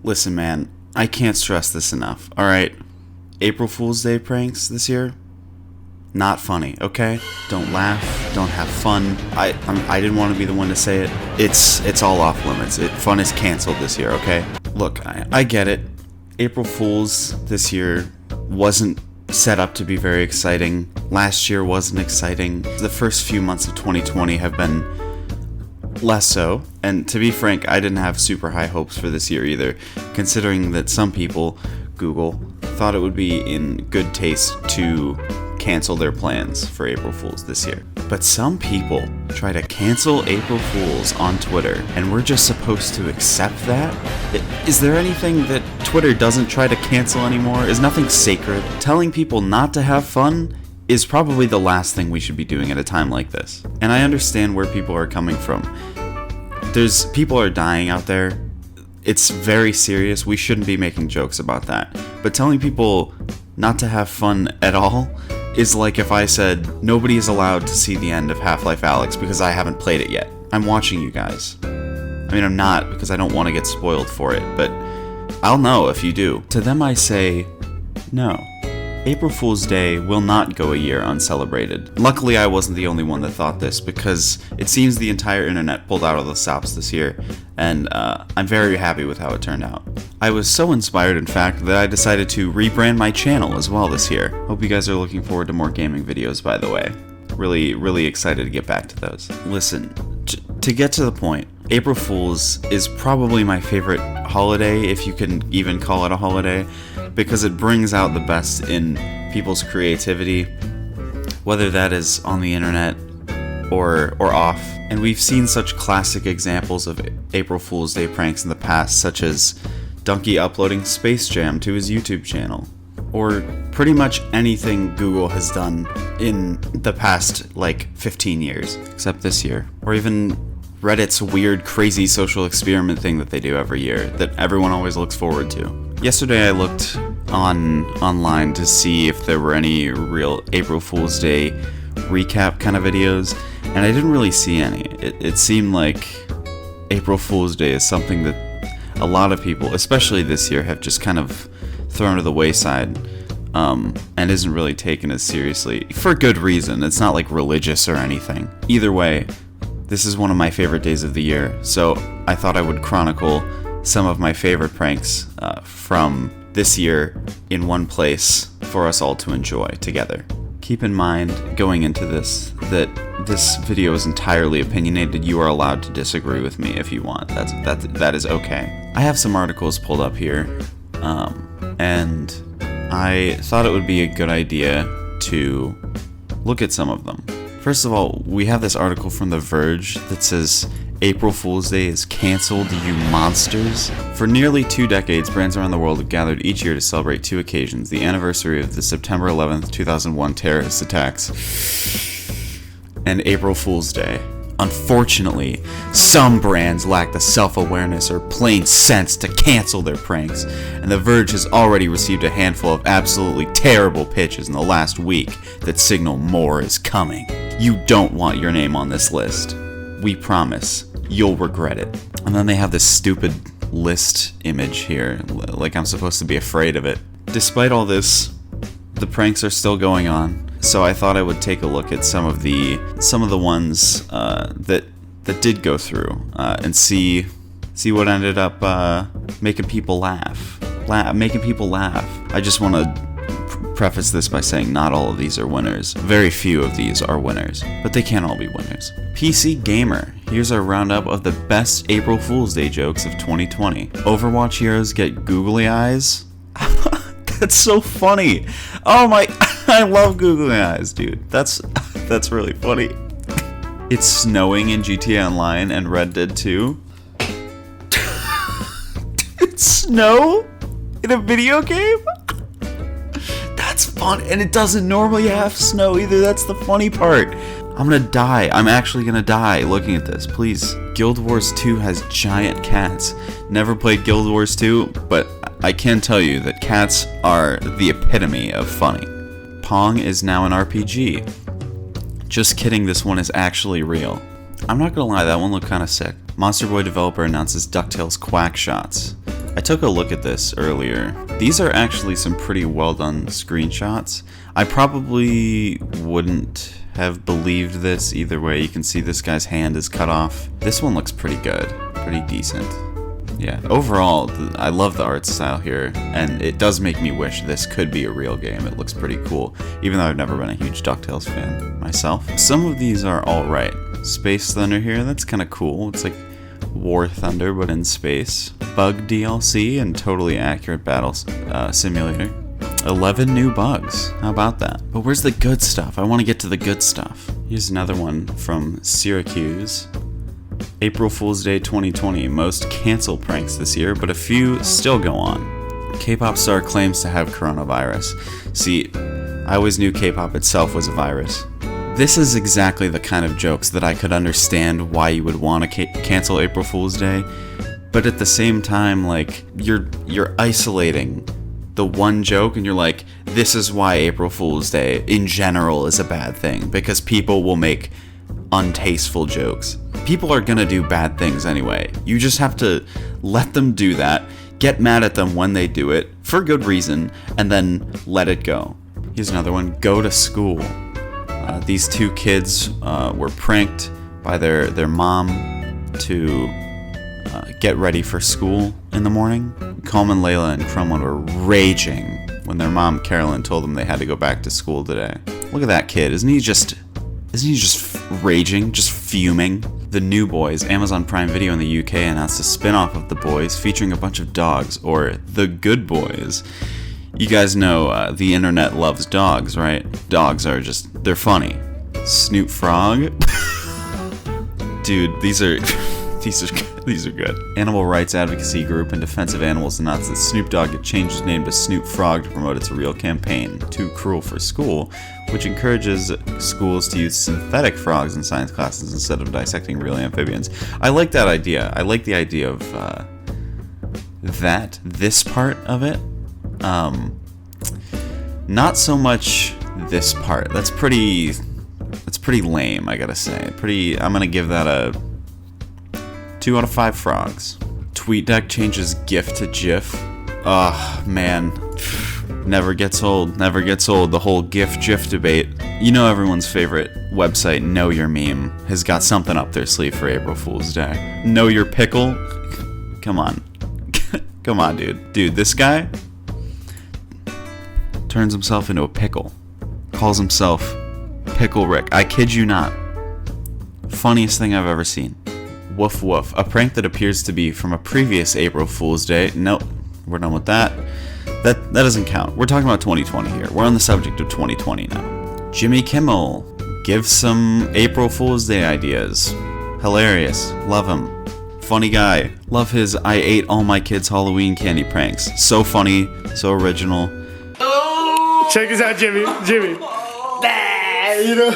Listen, man, I can't stress this enough, alright? April Fool's Day pranks this year? Not funny, okay? Don't laugh, don't have fun. I didn't want to be the one to say it. It's all off limits. Fun is canceled this year, okay? Look, I get it. April Fool's this year wasn't set up to be very exciting. Last year wasn't exciting. The first few months of 2020 have been less so, and to be frank, I didn't have super high hopes for this year either, considering that some people, Google, thought it would be in good taste to cancel their plans for April Fools this year. But some people try to cancel April Fools on Twitter, and we're just supposed to accept that? Is there anything that Twitter doesn't try to cancel anymore? Is nothing sacred? Telling people not to have fun is probably the last thing we should be doing at a time like this. And I understand where people are coming from. People are dying out there. It's very serious. We shouldn't be making jokes about that. But telling people not to have fun at all is like if I said nobody is allowed to see the end of Half-Life Alyx because I haven't played it yet. I'm watching you guys. I mean, I'm not, because I don't want to get spoiled for it, but I'll know if you do. To them I say, no. April Fool's Day will not go a year uncelebrated. Luckily, I wasn't the only one that thought this, because it seems the entire internet pulled out of the stops this year, and I'm very happy with how it turned out. I was so inspired, in fact, that I decided to rebrand my channel as well this year. Hope you guys are looking forward to more gaming videos, by the way. Really excited to get back to those. Listen, to get to the point, April Fool's is probably my favorite holiday, if you can even call it a holiday, because it brings out the best in people's creativity, whether that is on the internet or off. And we've seen such classic examples of April Fool's Day pranks in the past, such as Donkey uploading Space Jam to his YouTube channel, or pretty much anything Google has done in the past, 15 years, except this year. Or even Reddit's weird, crazy social experiment thing that they do every year that everyone always looks forward to. Yesterday I looked online to see if there were any real April Fool's Day recap kind of videos, and I didn't really see any. It seemed like April Fool's Day is something that a lot of people, especially this year, have just kind of thrown to the wayside, and isn't really taken as seriously. For good reason. It's not like religious or anything. Either way, this is one of my favorite days of the year, so I thought I would chronicle some of my favorite pranks from this year in one place for us all to enjoy together. Keep in mind, going into this, that this video is entirely opinionated. You are allowed to disagree with me if you want. That is okay. I have some articles pulled up here, and I thought it would be a good idea to look at some of them. First of all, we have this article from The Verge that says, April Fool's Day is canceled, you monsters. For nearly 2 decades, brands around the world have gathered each year to celebrate 2 occasions: the anniversary of the September 11th, 2001 terrorist attacks and April Fool's Day. Unfortunately, some brands lack the self-awareness or plain sense to cancel their pranks, and The Verge has already received a handful of absolutely terrible pitches in the last week that signal more is coming. You don't want your name on this list. We promise. You'll regret it. And then they have this stupid list image here, like I'm supposed to be afraid of it. Despite all this, the pranks are still going on, so I thought I would take a look at some of the ones that did go through, and see what ended up making people laugh. I just want to preface this by saying not all of these are winners. Very few of these are winners, but they can't all be winners. PC Gamer, here's our roundup of the best April Fool's Day jokes of 2020. Overwatch heroes get googly eyes. That's so funny. Oh my, I love googly eyes, dude. That's really funny. It's snowing in GTA Online and Red Dead 2. It's snow in a video game? That's fun, and it doesn't normally have snow either. That's the funny part. I'm gonna die. I'm actually gonna die looking at this. Please. Guild Wars 2 has giant cats. Never played Guild Wars 2, but I can tell you that cats are the epitome of funny. Pong is now an RPG. Just kidding, this one is actually real. I'm not gonna lie, that one looked kinda sick. Monster Boy developer announces DuckTales Quack Shots. I took a look at this earlier. These are actually some pretty well done screenshots. I probably wouldn't have believed this either way. You can see this guy's hand is cut off. This one looks pretty good, pretty decent. Yeah, overall, I love the art style here, and it does make me wish this could be a real game. It looks pretty cool, even though I've never been a huge DuckTales fan myself. Some of these are alright. Space Thunder here, that's kind of cool. It's like War Thunder, but in space. Bug DLC and totally accurate battle simulator. 11 new bugs. How about that? But where's the good stuff? I want to get to the good stuff. Here's another one from Syracuse. April Fool's Day 2020. Most cancel pranks this year, but a few still go on. K-pop star claims to have coronavirus. See, I always knew K-pop itself was a virus. This is exactly the kind of jokes that I could understand why you would want to cancel April Fool's Day, but at the same time, like, you're isolating the one joke and you're like, this is why April Fool's Day in general is a bad thing, because people will make untasteful jokes. People are gonna do bad things anyway. You just have to let them do that, get mad at them when they do it, for good reason, and then let it go. Here's another one, go to school. These two kids were pranked by their mom to get ready for school in the morning. Coleman, Layla, and Crumlin were raging when their mom, Carolyn, told them they had to go back to school today. Look at that kid. Isn't he just raging, just fuming? The New Boys, Amazon Prime Video in the UK, announced a spin-off of The Boys featuring a bunch of dogs, or The Good Boys. You guys know the internet loves dogs, right? Dogs are they're funny. Snoop Frog. Dude, these are good. Animal rights advocacy group and defense of animals announced that Snoop Dogg had changed his name to Snoop Frog to promote its real campaign, Too Cruel for School, which encourages schools to use synthetic frogs in science classes instead of dissecting real amphibians. I like that idea. I like the idea of this part of it. Not so much this part. That's pretty lame, I gotta say. I'm gonna give that a 2 out of 5 frogs. TweetDeck changes GIF to GIF. Oh, man. Never gets old. The whole GIF-GIF debate. You know everyone's favorite website, Know Your Meme, has got something up their sleeve for April Fool's Day. Know Your Pickle? Come on. Come on, dude. Dude, this guy turns himself into a pickle. Calls himself Pickle Rick. I kid you not. Funniest thing I've ever seen. Woof woof. A prank that appears to be from a previous April Fool's Day. Nope. We're done with that. That doesn't count. We're talking about 2020 here. We're on the subject of 2020 now. Jimmy Kimmel gives some April Fool's Day ideas. Hilarious. Love him. Funny guy. Love his I ate all my kids' Halloween candy pranks. So funny. So original. Check this out, Jimmy. You know.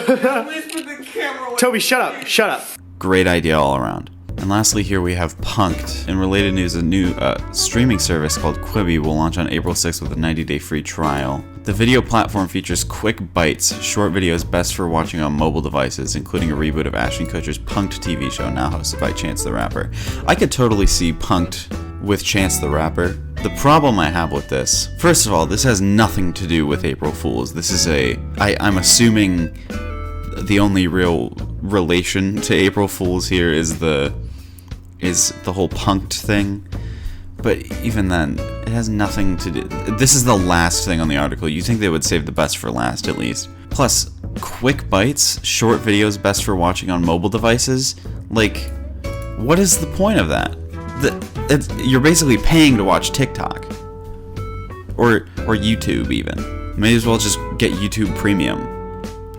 Toby, shut up. Great idea all around. And lastly here we have Punked. In related news, a new streaming service called Quibi will launch on April 6th with a 90-day free trial. The video platform features quick bites, short videos best for watching on mobile devices, including a reboot of Ashton Kutcher's Punked TV show, now hosted by Chance the Rapper. I could totally see Punked with Chance the Rapper. The problem I have with this, first of all, this has nothing to do with April Fools. This is I'm assuming the only real relation to April Fools here is the whole Punked thing. But even then, it has nothing to do. This is the last thing on the article. You think they would save the best for last, at least. Plus, quick bites, short videos best for watching on mobile devices. Like, what is the point of that? You're basically paying to watch TikTok. Or YouTube, even. May as well just get YouTube Premium.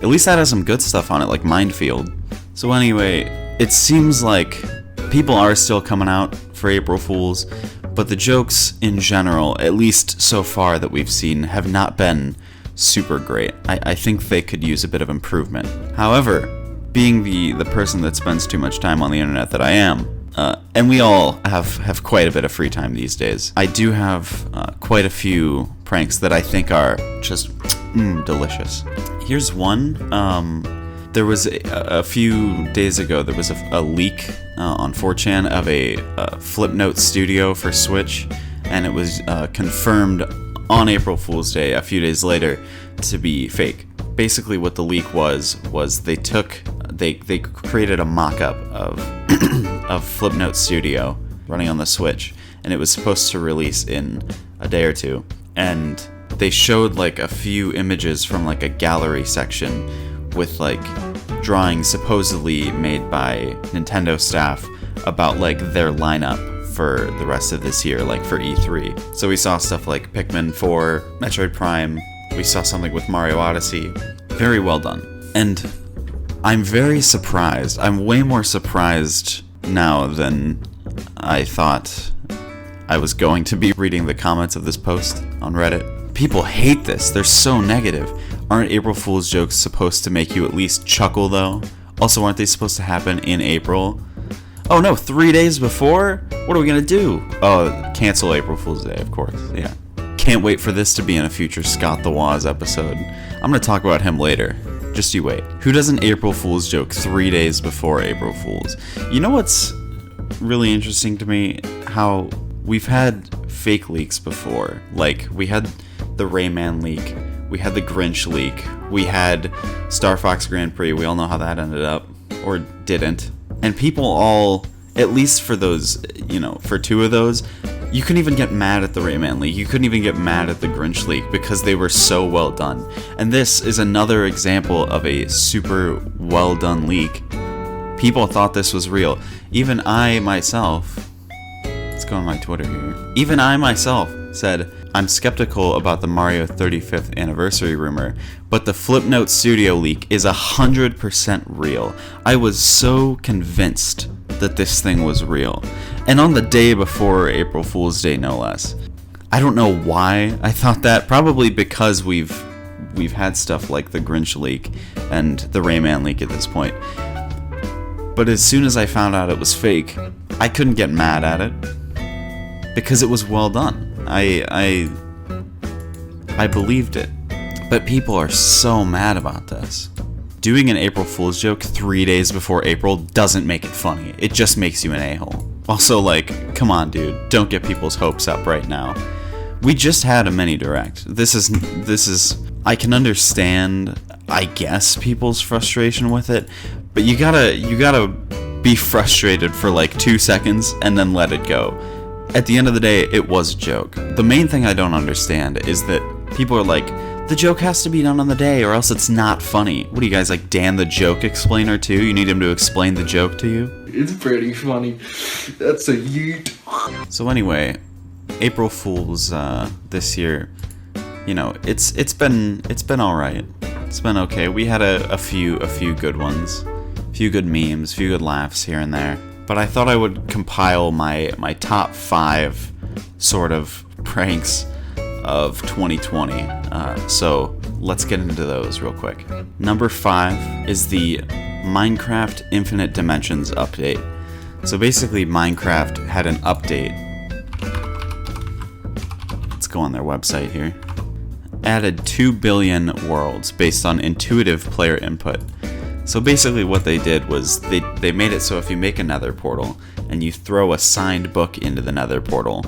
At least that has some good stuff on it, like Minefield. So anyway, it seems like people are still coming out for April Fools, but the jokes in general, at least so far that we've seen, have not been super great. I think they could use a bit of improvement. However, being the person that spends too much time on the internet that I am, and we all have quite a bit of free time these days, I do have quite a few pranks that I think are just delicious. Here's one. There was a few days ago, there was a leak on 4chan of a Flipnote studio for Switch, and it was confirmed on April Fool's Day a few days later to be fake. Basically what the leak was they created a mock-up of of Flipnote Studio running on the Switch, and it was supposed to release in a day or two, and they showed like a few images from like a gallery section with like drawings supposedly made by Nintendo staff about like their lineup for the rest of this year, like for E3. So we saw stuff like Pikmin 4, Metroid Prime, we saw something with Mario Odyssey. Very well done. And I'm very surprised. I'm way more surprised now than I thought I was going to be reading the comments of this post on Reddit. People hate this. They're so negative. Aren't April Fool's jokes supposed to make you at least chuckle, though? Also, aren't they supposed to happen in April? Oh no, 3 days before? What are we gonna do? Oh, cancel April Fool's Day, of course. Yeah. Can't wait for this to be in a future Scott the Woz episode. I'm gonna talk about him later. Just you wait. Who does an April Fool's joke 3 days before April Fool's? You know what's really interesting to me? How we've had fake leaks before. Like, we had the Rayman leak, we had the Grinch leak, we had Star Fox Grand Prix, we all know how that ended up, or didn't. And people all, at least for those, for two of those, you couldn't even get mad at the Rayman leak, you couldn't even get mad at the Grinch leak because they were so well done. And this is another example of a super well done leak. People thought this was real. Even I myself, let's go on my Twitter here. Even I myself said, I'm skeptical about the Mario 35th anniversary rumor, but the Flipnote Studio leak is 100% real. I was so convinced that this thing was real. And on the day before April Fool's Day, no less. I don't know why I thought that. Probably because we've had stuff like the Grinch leak and the Rayman leak at this point. But as soon as I found out it was fake, I couldn't get mad at it because it was well done. I believed it. But people are so mad about this. Doing an April Fool's joke 3 days before April doesn't make it funny. It just makes you an a-hole. Also, like, come on, dude. Don't get people's hopes up right now. We just had a mini direct. This is I can understand, I guess, people's frustration with it, but you gotta be frustrated for like 2 seconds and then let it go. At the end of the day, it was a joke. The main thing I don't understand is that people are like, the joke has to be done on the day or else it's not funny. What are you guys, like Dan the joke explainer too? You need him to explain the joke to you? It's pretty funny. That's a yeet. So anyway, April Fool's this year, it's been all right. It's been okay. We had a few good ones, a few good memes, a few good laughs here and there. But I thought I would compile my top 5 sort of pranks of 2020. So let's get into those real quick. Number 5 is the Minecraft Infinite Dimensions update. So basically Minecraft had an update. Let's go on their website here. Added 2 billion worlds based on intuitive player input. So basically what they did was they made it so if you make a nether portal and you throw a signed book into the nether portal,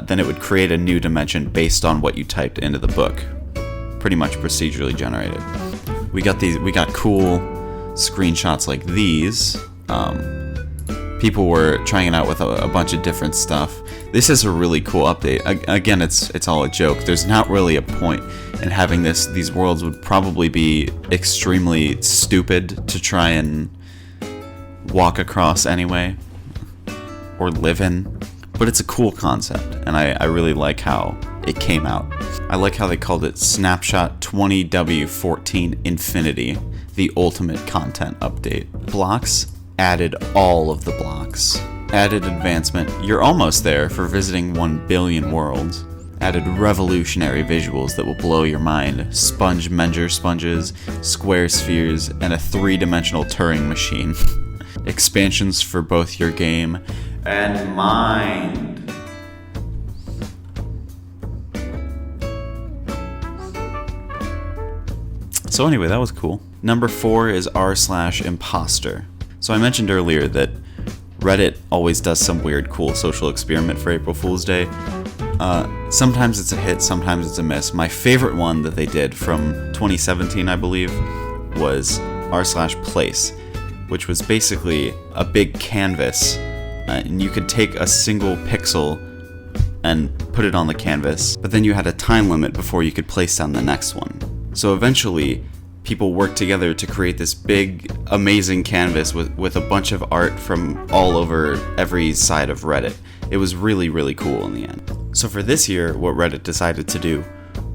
then it would create a new dimension based on what you typed into the book. Pretty much procedurally generated. We got cool screenshots like these. People were trying it out with a bunch of different stuff. This is a really cool update. Again, it's all a joke. There's not really a point in having this. These worlds would probably be extremely stupid to try and walk across anyway, or live in. But it's a cool concept, and I really like how it came out. I like how they called it Snapshot 20W14 Infinity, the ultimate content update. Blocks, added all of the blocks. Added advancement, you're almost there for visiting 1 billion worlds. Added revolutionary visuals that will blow your mind. Sponge Menger sponges, square spheres, and a 3-dimensional Turing machine. Expansions for both your game and mind. So anyway, that was cool. Number 4 is r/imposter. So I mentioned earlier that Reddit always does some weird cool social experiment for April Fool's Day. Sometimes it's a hit, sometimes it's a miss. My favorite one that they did from 2017, I believe, was r/place, which was basically a big canvas, and you could take a single pixel and put it on the canvas, but then you had a time limit before you could place down the next one. So eventually, people worked together to create this big, amazing canvas with a bunch of art from all over every side of Reddit. It was really, really cool in the end. So for this year, what Reddit decided to do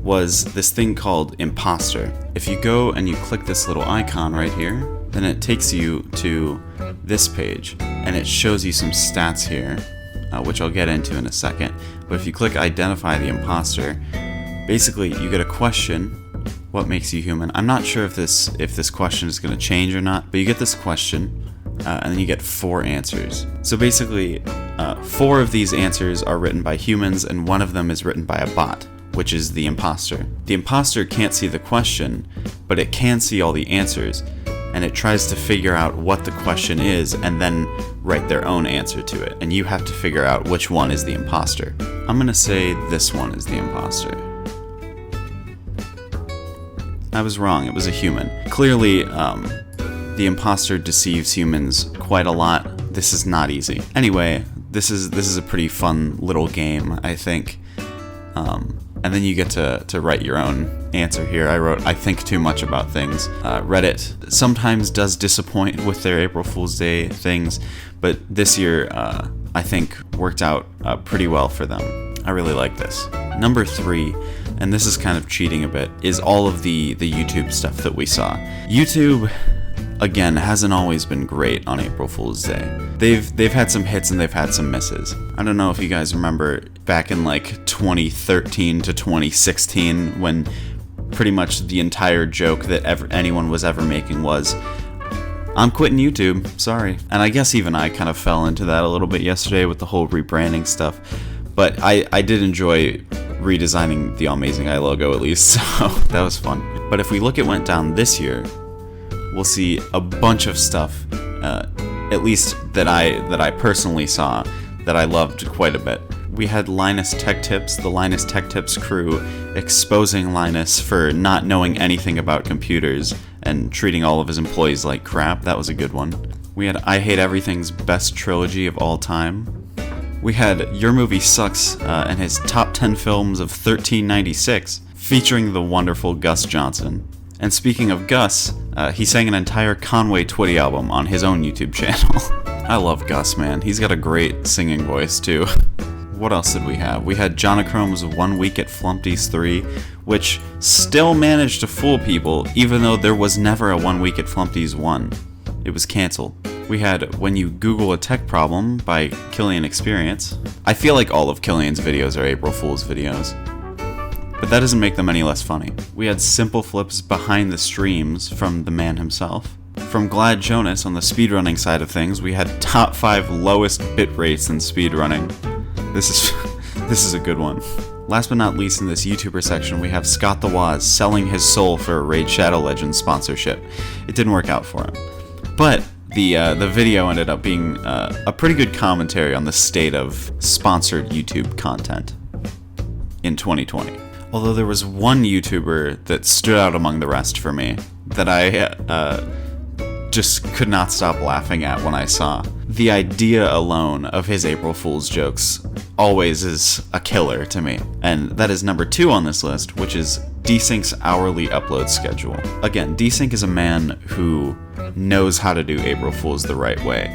was this thing called Imposter. If you go and you click this little icon right here, then it takes you to this page, and it shows you some stats here, which I'll get into in a second. But if you click Identify the Imposter, basically you get a question: what makes you human? I'm not sure if this question is going to change or not, but you get this question, and then you get 4 answers. So basically, 4 of these answers are written by humans, and 1 of them is written by a bot, which is the imposter. The imposter can't see the question, but it can see all the answers, and it tries to figure out what the question is and then write their own answer to it, and you have to figure out which one is the imposter. I'm gonna say this one is the imposter. I was wrong, it was a human. Clearly, the imposter deceives humans quite a lot. This is not easy. Anyway, this is a pretty fun little game, I think. And then you get to write your own answer here. I wrote, I think too much about things. Reddit sometimes does disappoint with their April Fool's Day things, but this year, I think, worked out pretty well for them. I really like this. Number 3, and this is kind of cheating a bit, is all of the YouTube stuff that we saw. YouTube, again, hasn't always been great on April Fool's Day. They've had some hits and they've had some misses. I don't know if you guys remember back in like 2013 to 2016 when pretty much the entire joke that anyone was ever making was, I'm quitting YouTube, sorry. And I guess even I kind of fell into that a little bit yesterday with the whole rebranding stuff. But I did enjoy redesigning the Amazing Eye logo at least, so that was fun. But if we look at what went down this year, we'll see a bunch of stuff, at least that I personally saw, that I loved quite a bit. We had LinusTechTips, the LinusTechTips crew, exposing Linus for not knowing anything about computers and treating all of his employees like crap. That was a good one. We had I Hate Everything's best trilogy of all time. We had YourMovieSucks and his top 10 films of 1396, featuring the wonderful Gus Johnson. And speaking of Gus, he sang an entire Conway Twitty album on his own YouTube channel. I love Gus, man. He's got a great singing voice, too. What else did we have? We had Jonochrome's 1 Week at Flumpty's 3, which still managed to fool people, even though there was never a 1 Week at Flumpty's 1. It was canceled. We had When You Google a Tech Problem by KilianExperience. I feel like all of Kilian's videos are April Fool's videos, but that doesn't make them any less funny. We had Simpleflips Behind the Streams from the man himself. From GladJonas on the speedrunning side of things, we had top 5 lowest bit rates in speedrunning. This is a good one. Last but not least in this YouTuber section, we have Scott the Waz selling his soul for a Raid Shadow Legends sponsorship. It didn't work out for him. But the video ended up being a pretty good commentary on the state of sponsored YouTube content in 2020. Although there was one YouTuber that stood out among the rest for me that I just could not stop laughing at when I saw. The idea alone of his April Fool's jokes always is a killer to me. And that is number 2 on this list, which is Desinc's hourly upload schedule. Again, Desinc is a man who knows how to do April Fool's the right way.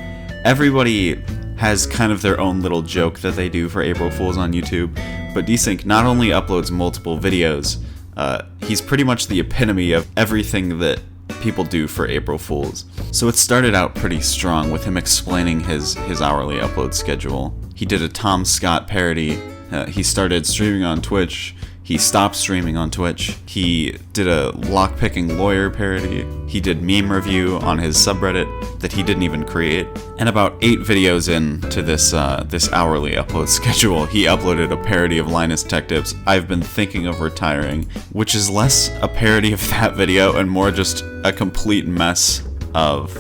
Everybody has kind of their own little joke that they do for April Fool's on YouTube, but Desinc not only uploads multiple videos, he's pretty much the epitome of everything that people do for April Fool's. So it started out pretty strong with him explaining his hourly upload schedule. He did a Tom Scott parody. He started streaming on Twitch. He stopped streaming on Twitch. He did a lockpicking lawyer parody. He did meme review on his subreddit that he didn't even create. And about 8 videos into this hourly upload schedule, he uploaded a parody of LinusTechTips, I've Been Thinking of Retiring, which is less a parody of that video and more just a complete mess of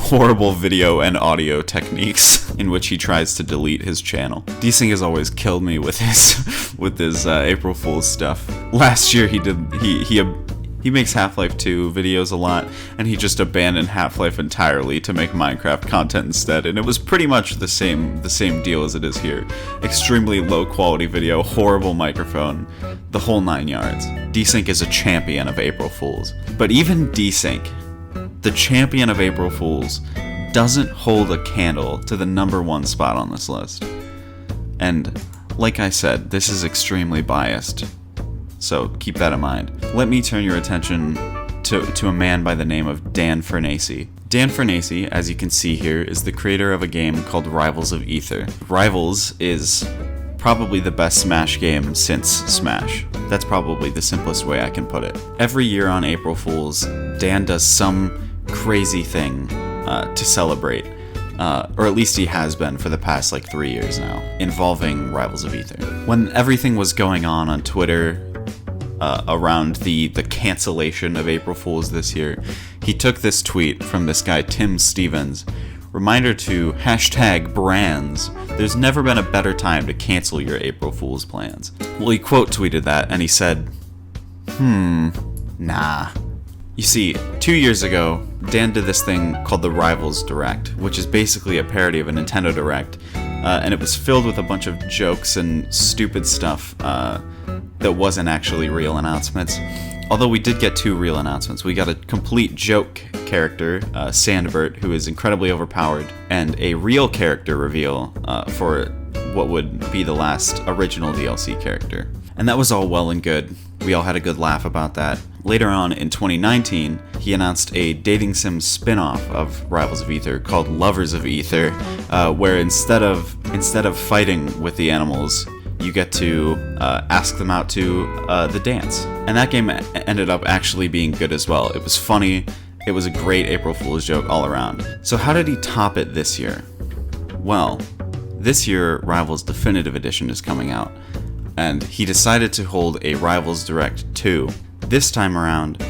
horrible video and audio techniques in which he tries to delete his channel. Desinc has always killed me with his April Fool's stuff. Last year he makes Half-Life 2 videos a lot, and he just abandoned Half-Life entirely to make Minecraft content instead, and it was pretty much the same deal as it is here. Extremely low quality video, horrible microphone, the whole 9 yards. Desinc is a champion of April Fools. But even Desinc, the champion of April Fools, doesn't hold a candle to the #1 spot on this list. And like I said, this is extremely biased, so keep that in mind. Let me turn your attention to a man by the name of Dan Fernacey. Dan Fernacey, as you can see here, is the creator of a game called Rivals of Aether. Rivals is probably the best Smash game since Smash. That's probably the simplest way I can put it. Every year on April Fools, Dan does some crazy thing to celebrate, or at least he has been for the past like 3 years now, involving Rivals of Aether. When everything was going on Twitter around the cancellation of April Fools this year, he took this tweet from this guy Tim Stevens. Reminder to #brands. There's never been a better time to cancel your April Fool's plans. Well, he quote tweeted that and he said, nah. You see, 2 years ago, Dan did this thing called the Rivals Direct, which is basically a parody of a Nintendo Direct, and it was filled with a bunch of jokes and stupid stuff that wasn't actually real announcements. Although we did get 2 real announcements. We got a complete joke character, Sandbert, who is incredibly overpowered, and a real character reveal for what would be the last original DLC character. And that was all well and good. We all had a good laugh about that. Later on in 2019, he announced a dating sim spin-off of Rivals of Aether called Lovers of Aether, where instead of fighting with the animals, you get to ask them out to the dance. And that game ended up actually being good as well. It was funny. It was a great April Fool's joke all around. So how did he top it this year? Well, this year Rivals Definitive Edition is coming out, and he decided to hold a Rivals Direct 2. This time around,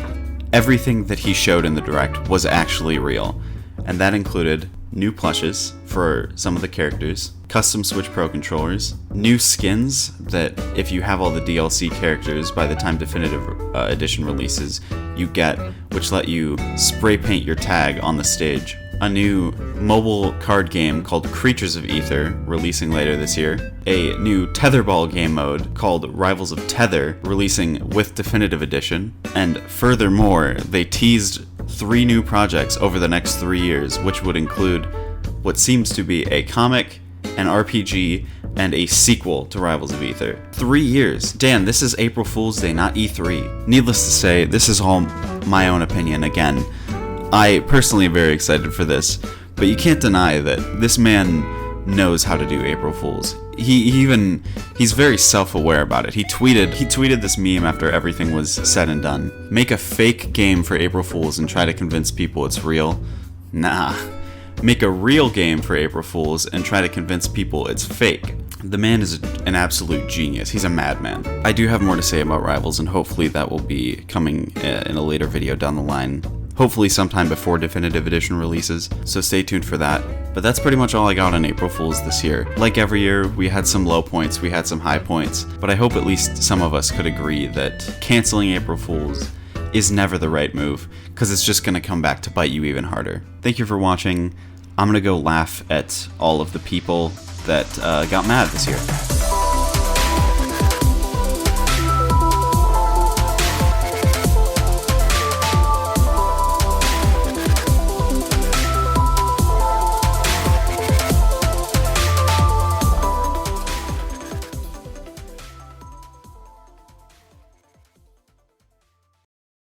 everything that he showed in the Direct was actually real, and that included new plushes for some of the characters, custom Switch Pro controllers, new skins that if you have all the DLC characters by the time Definitive Edition releases, you get, which let you spray paint your tag on the stage. A new mobile card game called Creatures of Aether, releasing later this year. A new tetherball game mode called Rivals of Tether, releasing with Definitive Edition. And furthermore, they teased 3 new projects over the next 3 years, which would include what seems to be a comic, an RPG, and a sequel to Rivals of Aether. 3 years. Dan, this is April Fool's Day, not E3. Needless to say, this is all my own opinion again. I personally am very excited for this, but you can't deny that this man knows how to do April Fools. He's very self-aware about it. He tweeted this meme after everything was said and done. Make a fake game for April Fools and try to convince people it's real? Nah. Make a real game for April Fools and try to convince people it's fake. The man is an absolute genius. He's a madman. I do have more to say about Rivals, and hopefully that will be coming in a later video down the line. Hopefully sometime before Definitive Edition releases, so stay tuned for that. But that's pretty much all I got on April Fools this year. Like every year, we had some low points, we had some high points, but I hope at least some of us could agree that canceling April Fools is never the right move, because it's just going to come back to bite you even harder. Thank you for watching. I'm going to go laugh at all of the people that got mad this year.